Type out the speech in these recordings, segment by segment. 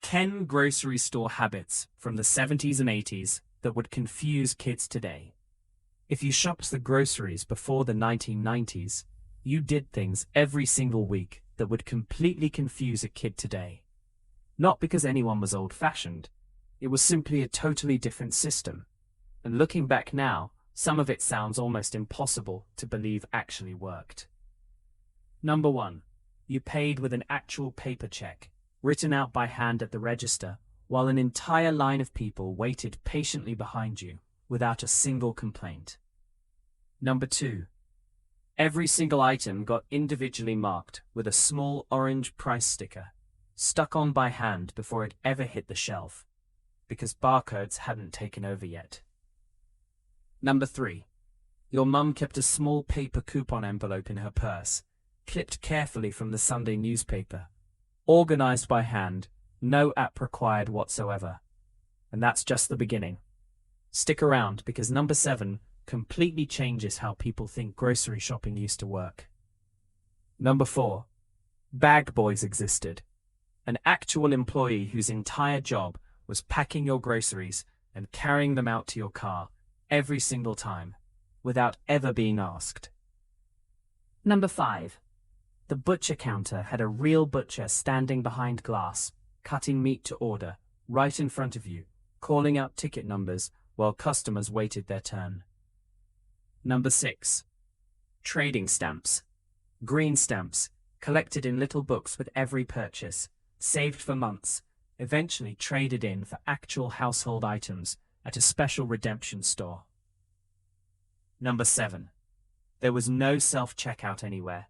10 grocery store habits from the 70s and 80s that would confuse kids today. If you shopped the groceries before the 1990s, you did things every single week that would completely confuse a kid today. Not because anyone was old-fashioned, it was simply a totally different system. And looking back now, some of it sounds almost impossible to believe actually worked. Number 1. You paid with an actual paper check, written out by hand at the register, while an entire line of people waited patiently behind you, without a single complaint. Number 2. Every single item got individually marked with a small orange price sticker, stuck on by hand before it ever hit the shelf, because barcodes hadn't taken over yet. Number 3. Your mum kept a small paper coupon envelope in her purse, clipped carefully from the Sunday newspaper, organized by hand, no app required whatsoever. And that's just the beginning. Stick around, because number 7 completely changes how people think grocery shopping used to work. Number 4. Bag boys existed. An actual employee whose entire job was packing your groceries and carrying them out to your car every single time, without ever being asked. Number 5. The butcher counter had a real butcher standing behind glass, cutting meat to order, right in front of you, calling out ticket numbers while customers waited their turn. Number 6. Trading stamps. Green stamps, collected in little books with every purchase, saved for months, eventually traded in for actual household items at a special redemption store. Number 7. There was no self-checkout anywhere.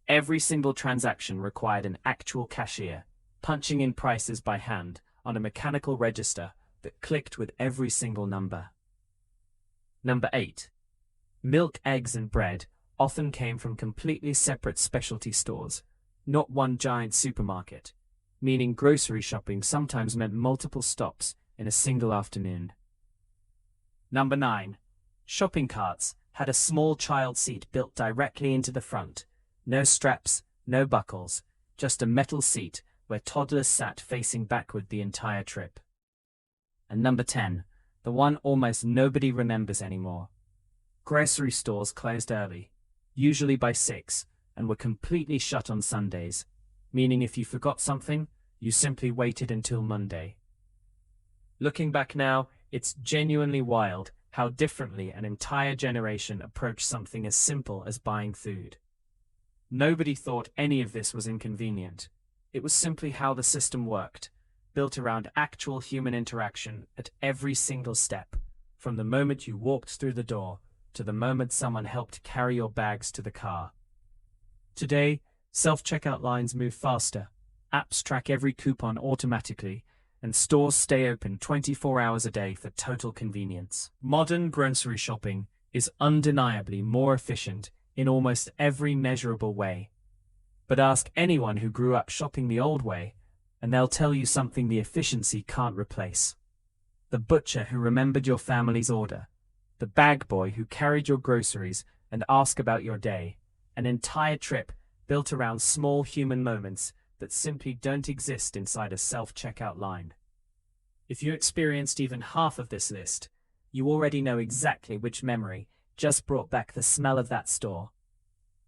Every single transaction required an actual cashier, punching in prices by hand on a mechanical register that clicked with every single number. Number 8. Milk, eggs, and bread often came from completely separate specialty stores, not one giant supermarket, meaning grocery shopping sometimes meant multiple stops in a single afternoon. Number 9. Shopping carts had a small child seat built directly into the front. No straps, no buckles, just a metal seat where toddlers sat facing backward the entire trip. And number 10, the one almost nobody remembers anymore. Grocery stores closed early, usually by 6, and were completely shut on Sundays, meaning if you forgot something, you simply waited until Monday. Looking back now, it's genuinely wild how differently an entire generation approached something as simple as buying food. Nobody thought any of this was inconvenient. It was simply how the system worked, built around actual human interaction at every single step, from the moment you walked through the door to the moment someone helped carry your bags to the car. Today, self-checkout lines move faster, apps track every coupon automatically, and stores stay open 24 hours a day for total convenience. Modern grocery shopping is undeniably more efficient in almost every measurable way. But ask anyone who grew up shopping the old way, and they'll tell you something the efficiency can't replace. The butcher who remembered your family's order, the bag boy who carried your groceries and asked about your day, an entire trip built around small human moments that simply don't exist inside a self-checkout line. If you experienced even half of this list, you already know exactly which memory just brought back the smell of that store.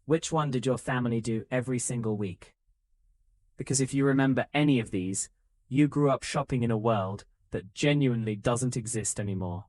Which one did your family do every single week? Because if you remember any of these, you grew up shopping in a world that genuinely doesn't exist anymore.